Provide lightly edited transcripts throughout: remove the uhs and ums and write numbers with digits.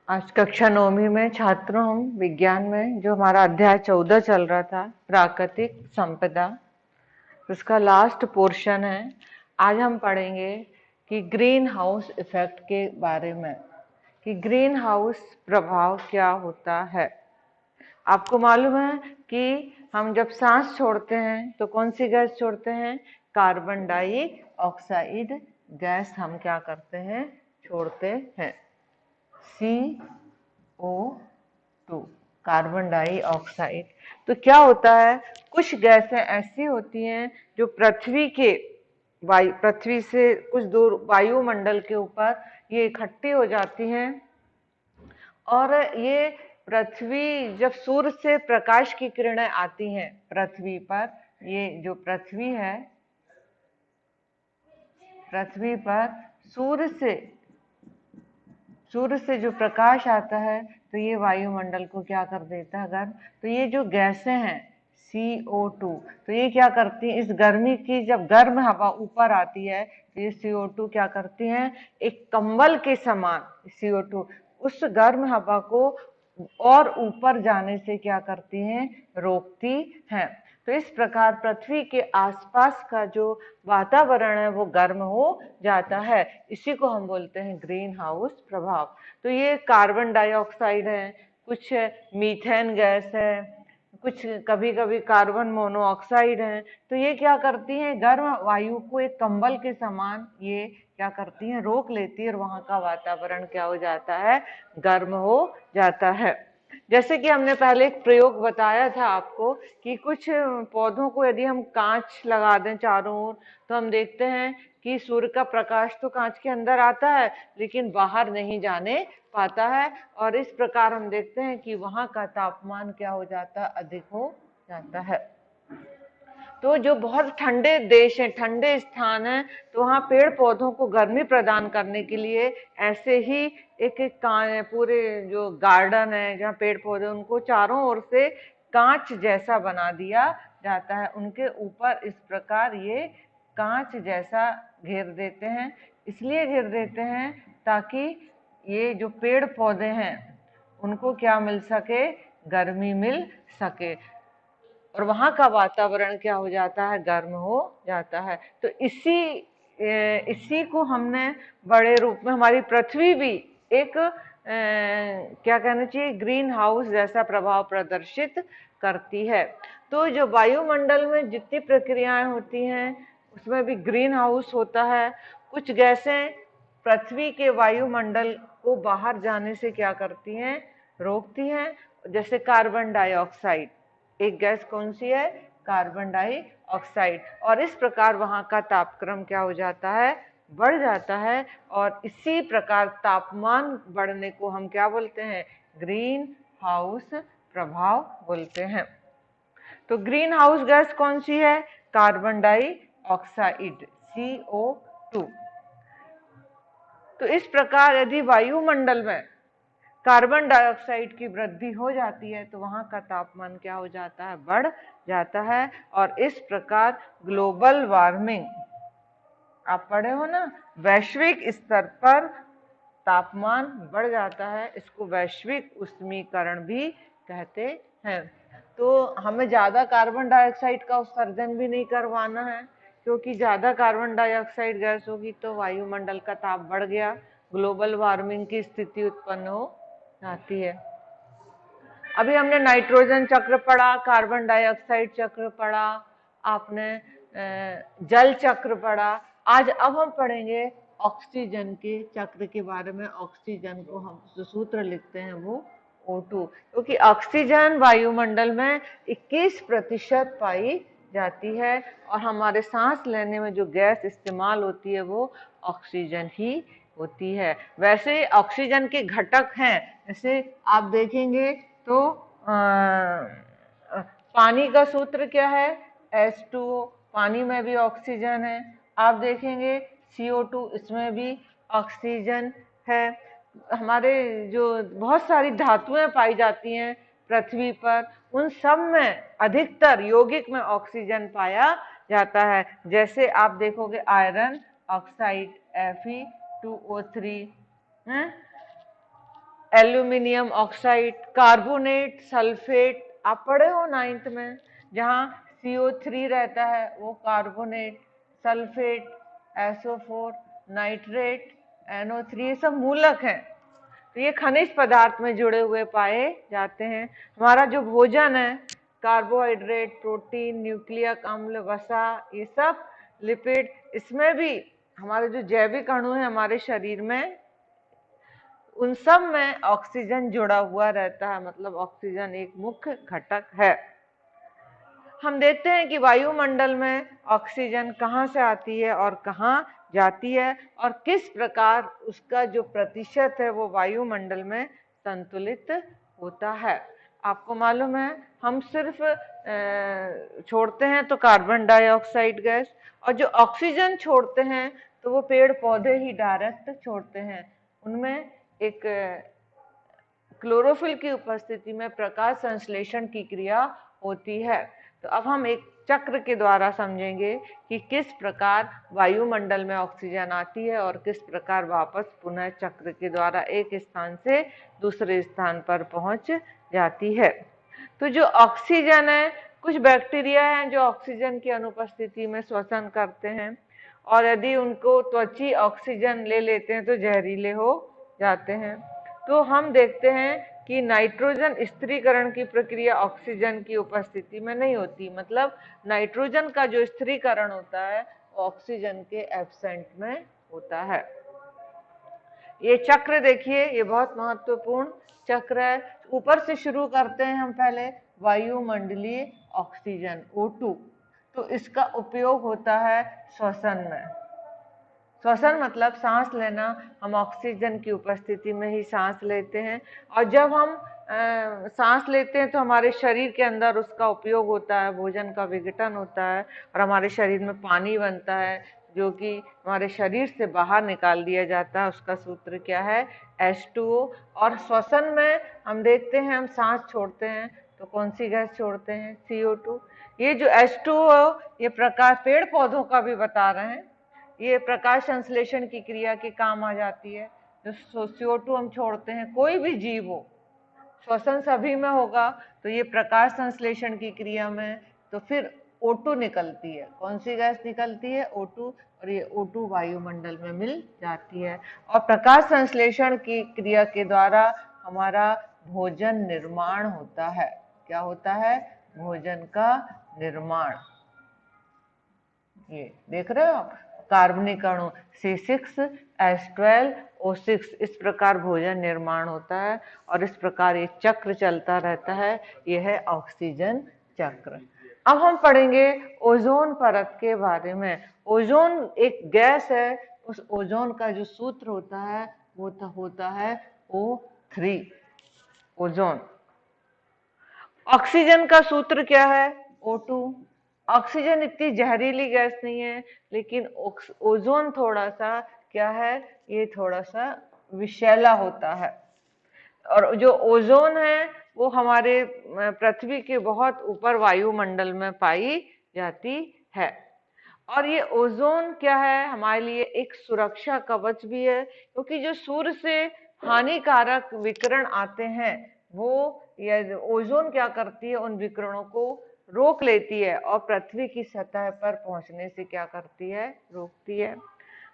आज कक्षा 9वीं में छात्रों हम विज्ञान में जो हमारा अध्याय 14 चल रहा था प्राकृतिक संपदा, उसका लास्ट पोर्शन है। आज हम पढ़ेंगे कि ग्रीन हाउस इफेक्ट के बारे में, कि ग्रीन हाउस प्रभाव क्या होता है। आपको मालूम है कि हम जब सांस छोड़ते हैं तो कौन सी गैस छोड़ते हैं? कार्बन डाइऑक्साइड गैस हम क्या करते हैं? छोड़ते हैं। CO2, carbon dioxide. तो क्या होता है, कुछ गैसें ऐसी होती हैं जो पृथ्वी से कुछ दूर वायुमंडल के ऊपर ये इकट्ठी हो जाती हैं, और ये पृथ्वी जब सूर्य से प्रकाश की किरणें आती हैं पृथ्वी पर, ये जो पृथ्वी है, पृथ्वी पर सूर्य से जो प्रकाश आता है तो ये वायुमंडल को क्या कर देता है? गर्म। तो ये जो गैसें हैं CO2, तो ये क्या करती हैं? इस गर्मी की जब गर्म हवा ऊपर आती है तो ये CO2 क्या करती हैं? एक कंबल के समान CO2 उस गर्म हवा को और ऊपर जाने से क्या करती हैं? रोकती हैं। तो इस प्रकार पृथ्वी के आसपास का जो वातावरण है वो गर्म हो जाता है। इसी को हम बोलते हैं ग्रीन हाउस प्रभाव। तो ये कार्बन डाइऑक्साइड है, कुछ मीथेन गैस है, कुछ कभी कभी कार्बन मोनोऑक्साइड है। तो ये क्या करती हैं? गर्म वायु को एक कंबल के समान ये क्या करती हैं? रोक लेती है, और वहां का वातावरण क्या हो जाता है? गर्म हो जाता है। जैसे कि हमने पहले एक प्रयोग बताया था आपको कि कुछ पौधों को यदि हम कांच लगा दें चारों ओर, तो हम देखते हैं कि सूर्य का प्रकाश तो कांच के अंदर आता है लेकिन बाहर नहीं जाने पाता है, और इस प्रकार हम देखते हैं कि वहां का तापमान क्या हो जाता है? अधिक हो जाता है। तो जो बहुत ठंडे देश हैं, ठंडे स्थान हैं, तो वहाँ पेड़ पौधों को गर्मी प्रदान करने के लिए ऐसे ही एक एक पूरे जो गार्डन है जहाँ पेड़ पौधे, उनको चारों ओर से कांच जैसा बना दिया जाता है। उनके ऊपर इस प्रकार ये कांच जैसा घेर देते हैं। इसलिए घेर देते हैं ताकि ये जो पेड़ पौधे हैं उनको क्या मिल सके? गर्मी मिल सके, और वहां का वातावरण क्या हो जाता है? गर्म हो जाता है। तो इसी को हमने बड़े रूप में, हमारी पृथ्वी भी एक क्या कहना चाहिए, ग्रीन हाउस जैसा प्रभाव प्रदर्शित करती है। तो जो वायुमंडल में जितनी प्रक्रियाएं होती हैं उसमें भी ग्रीन हाउस होता है। कुछ गैसें पृथ्वी के वायुमंडल को बाहर जाने से क्या करती हैं? रोकती हैं। जैसे कार्बन डाइऑक्साइड, एक गैस कौन सी है? Carbon dioxide. और इस प्रकार वहां का तापक्रम क्या हो जाता है? बढ़ जाता है। और इसी प्रकार तापमान बढ़ने को हम क्या बोलते हैं? ग्रीन हाउस प्रभाव बोलते हैं। तो ग्रीन हाउस गैस कौन सी है? Carbon dioxide, CO2। तो इस प्रकार यदि वायुमंडल में कार्बन डाइऑक्साइड की वृद्धि हो जाती है तो वहां का तापमान क्या हो जाता है? बढ़ जाता है। और इस प्रकार ग्लोबल वार्मिंग, आप पढ़े हो ना, वैश्विक स्तर पर तापमान बढ़ जाता है, इसको वैश्विक उष्मीकरण भी कहते हैं। तो हमें ज्यादा कार्बन डाइऑक्साइड का उत्सर्जन भी नहीं करवाना है, क्योंकि ज्यादा कार्बन डाइऑक्साइड गैस होगी तो वायुमंडल का ताप बढ़ गया, ग्लोबल वार्मिंग की स्थिति उत्पन्न हो जाती है। अभी हमने नाइट्रोजन चक्र पढ़ा, कार्बन डाइऑक्साइड चक्र पढ़ा, आपने जल चक्र पढ़ा। आज अब हम पढ़ेंगे ऑक्सीजन के चक्र के बारे में। ऑक्सीजन को हम जो सूत्र लिखते हैं वो O2, क्योंकि ऑक्सीजन वायुमंडल में 21% पाई जाती है, और हमारे सांस लेने में जो गैस इस्तेमाल होती है वो ऑक्सीजन ही होती है। वैसे ऑक्सीजन के घटक हैं, जैसे आप देखेंगे तो पानी का सूत्र क्या है? H2O, पानी में भी ऑक्सीजन है। आप देखेंगे CO2, इसमें भी ऑक्सीजन है। हमारे जो बहुत सारी धातुएं पाई जाती हैं पृथ्वी पर, उन सब में अधिकतर यौगिक में ऑक्सीजन पाया जाता है। जैसे आप देखोगे iron oxide Fe2O3, aluminium oxide, carbonate, sulphate, आप पढ़े हो 9th में, जहाँ CO3 रहता है वो carbonate, sulphate, SO4, nitrate, NO3, ये सब मूलक हैं। तो ये खनिज पदार्थ में जुड़े हुए पाए जाते हैं। हमारा जो भोजन है, कार्बोहाइड्रेट, प्रोटीन, न्यूक्लियक अम्ल, वसा, ये सब लिपिड, इसमें भी हमारे जो जैविक अणु है हमारे शरीर में, उन सब में ऑक्सीजन जुड़ा हुआ रहता है, मतलब ऑक्सीजन एक मुख्य घटक है। हम देखते हैं कि वायुमंडल में ऑक्सीजन कहाँ से आती है और कहाँ जाती है, और किस प्रकार उसका जो प्रतिशत है वो वायुमंडल में संतुलित होता है। आपको मालूम है, हम सिर्फ छोड़ते हैं तो कार्बन डाइऑक्साइड गैस, और जो ऑक्सीजन छोड़ते हैं तो वो पेड़ पौधे ही डायरेक्ट छोड़ते हैं। उनमें एक क्लोरोफिल की उपस्थिति में प्रकाश संश्लेषण की क्रिया होती है। तो अब हम एक चक्र के द्वारा समझेंगे कि किस प्रकार वायुमंडल में ऑक्सीजन आती है और किस प्रकार वापस पुनः चक्र के द्वारा एक स्थान से दूसरे स्थान पर पहुंच जाती है। तो जो ऑक्सीजन है, कुछ बैक्टीरिया हैं जो ऑक्सीजन की अनुपस्थिति में श्वसन करते हैं, और यदि उनको त्वची ऑक्सीजन ले लेते हैं तो जहरीले हो जाते हैं। तो हम देखते हैं कि नाइट्रोजन स्थिरीकरण की प्रक्रिया ऑक्सीजन की उपस्थिति में नहीं होती, मतलब नाइट्रोजन का जो स्थिरीकरण होता है वो ऑक्सीजन के एब्सेंट में होता है। ये चक्र देखिए, ये बहुत महत्वपूर्ण चक्र है। ऊपर से शुरू करते हैं हम पहले, वायुमंडलीय ऑक्सीजन O2, तो इसका उपयोग होता है श्वसन में। श्वसन मतलब सांस लेना, हम ऑक्सीजन की उपस्थिति में ही सांस लेते हैं, और जब हम सांस लेते हैं तो हमारे शरीर के अंदर उसका उपयोग होता है, भोजन का विघटन होता है और हमारे शरीर में पानी बनता है, जो कि हमारे शरीर से बाहर निकाल दिया जाता है। उसका सूत्र क्या है? H2O। और श्वसन में हम देखते हैं, हम सांस छोड़ते हैं तो कौन सी गैस छोड़ते हैं? CO2। ये जो H2O, ये प्रकाश, पेड़ पौधों का भी बता रहे हैं, ये प्रकाश संश्लेषण की क्रिया के काम आ जाती है। जो CO2 हम छोड़ते हैं, कोई भी जीव हो, श्वसन सभी में होगा, तो ये प्रकाश संश्लेषण की क्रिया में तो फिर O2 निकलती है। कौन सी गैस निकलती है? O2। और ये O2 वायुमंडल में मिल जाती है, और प्रकाश संश्लेषण की क्रिया के द्वारा हमारा भोजन निर्माण होता है। क्या होता है? भोजन का निर्माण। ये देख रहे हो आप, कार्बनिक अणु C6H12O6, इस प्रकार भोजन निर्माण होता है, और इस प्रकार ये चक्र चलता रहता है। यह है ऑक्सीजन चक्र। अब हम पढ़ेंगे ओजोन परत के बारे में। ओजोन एक गैस है, उस ओजोन का जो सूत्र होता है वो होता है O3, ओजोन। ऑक्सीजन का सूत्र क्या है? O2। ऑक्सीजन इतनी जहरीली गैस नहीं है, लेकिन ओजोन थोड़ा सा क्या है, ये थोड़ा सा विषैला होता है। और जो ओजोन है वो हमारे पृथ्वी के बहुत ऊपर वायुमंडल में पाई जाती है। और ये ओजोन क्या है, हमारे लिए एक सुरक्षा कवच भी है, क्योंकि जो सूर्य से हानिकारक विकिरण आते हैं वो ओजोन क्या करती है, उन विकिरणों को रोक लेती है और पृथ्वी की सतह पर पहुंचने से क्या करती है? रोकती है।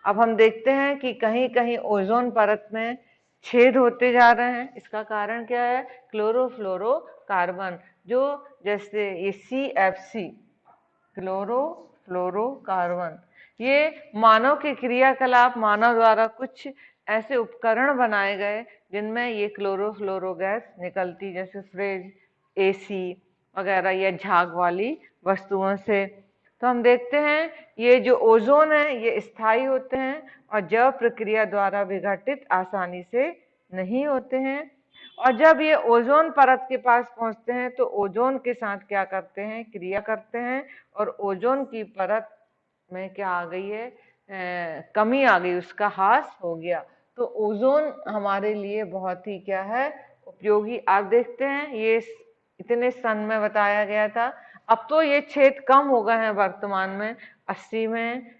अब हम देखते हैं कि कहीं कहीं ओजोन परत में छेद होते जा रहे हैं। इसका कारण क्या है? क्लोरोफ्लोरोकार्बन, जो जैसे ये CFC, क्लोरोफ्लोरोकार्बन, ये मानव के क्रियाकलाप, मानव द्वारा कुछ ऐसे उपकरण बनाए गए जिनमें ये क्लोरोफ्लोरो गैस निकलती, जैसे फ्रिज, AC वगैरह, या झाग वाली वस्तुओं से। तो हम देखते हैं ये जो ओजोन है ये स्थायी होते हैं और जैव प्रक्रिया द्वारा विघटित आसानी से नहीं होते हैं। और जब ये ओजोन परत के पास पहुंचते हैं तो ओजोन के साथ क्या करते हैं? क्रिया करते हैं, और ओजोन की परत में क्या आ गई है? कमी आ गई, उसका ह्रास हो गया। तो ओजोन हमारे लिए बहुत ही क्या है? उपयोगी। आप देखते हैं ये इतने सन में बताया गया था, अब तो ये छेद कम हो गए हैं वर्तमान में, 80 में,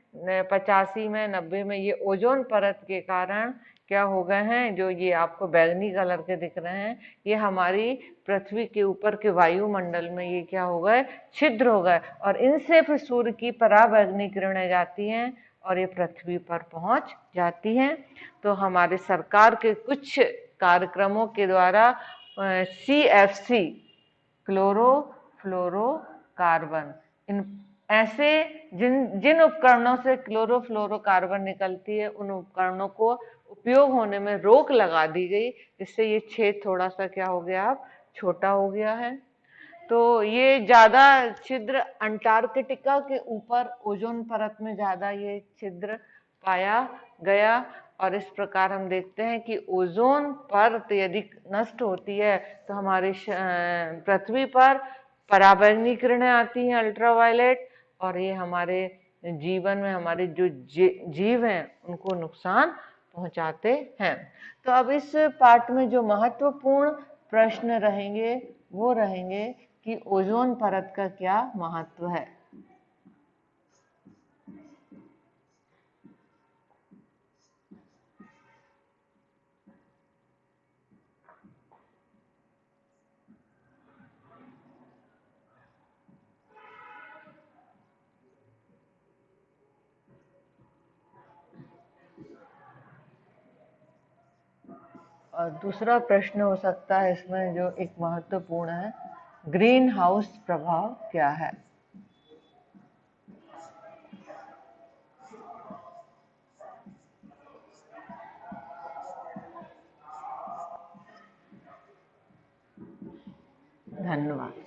85 में, 90 में। ये ओजोन परत के कारण क्या हो गए हैं, जो ये आपको बैंगनी कलर के दिख रहे हैं, ये हमारी पृथ्वी के ऊपर के वायुमंडल में ये क्या हो गए, छिद्र हो गए, और इनसे फिर सूर्य की पराबैंगनी किरणें जाती हैं और ये पृथ्वी पर पहुंच जाती हैं। तो हमारे सरकार के कुछ कार्यक्रमों के द्वारा CFC, क्लोरोफ्लोरोकार्बन, इन ऐसे जिन उपकरणों से क्लोरोफ्लोरोकार्बन निकलती है, उन उपकरणों को उपयोग होने में रोक लगा दी गई, जिससे ये छेद थोड़ा सा क्या हो गया, अब छोटा हो गया है। तो ये ज्यादा छिद्र अंटार्कटिका के ऊपर ओजोन परत में ज्यादा ये छिद्र पाया गया, और इस प्रकार हम देखते हैं कि ओजोन परत यदि नष्ट होती है तो हमारे पृथ्वी पर पराबैंगनी किरणें आती हैं, अल्ट्रावायलेट, और ये हमारे जीवन में हमारे जो जीव हैं उनको नुकसान पहुंचाते हैं। तो अब इस पाठ में जो महत्वपूर्ण प्रश्न रहेंगे वो रहेंगे कि ओजोन परत का क्या महत्व है। और दूसरा प्रश्न हो सकता है इसमें जो एक महत्वपूर्ण है, ग्रीन हाउस प्रभाव क्या है। धन्यवाद।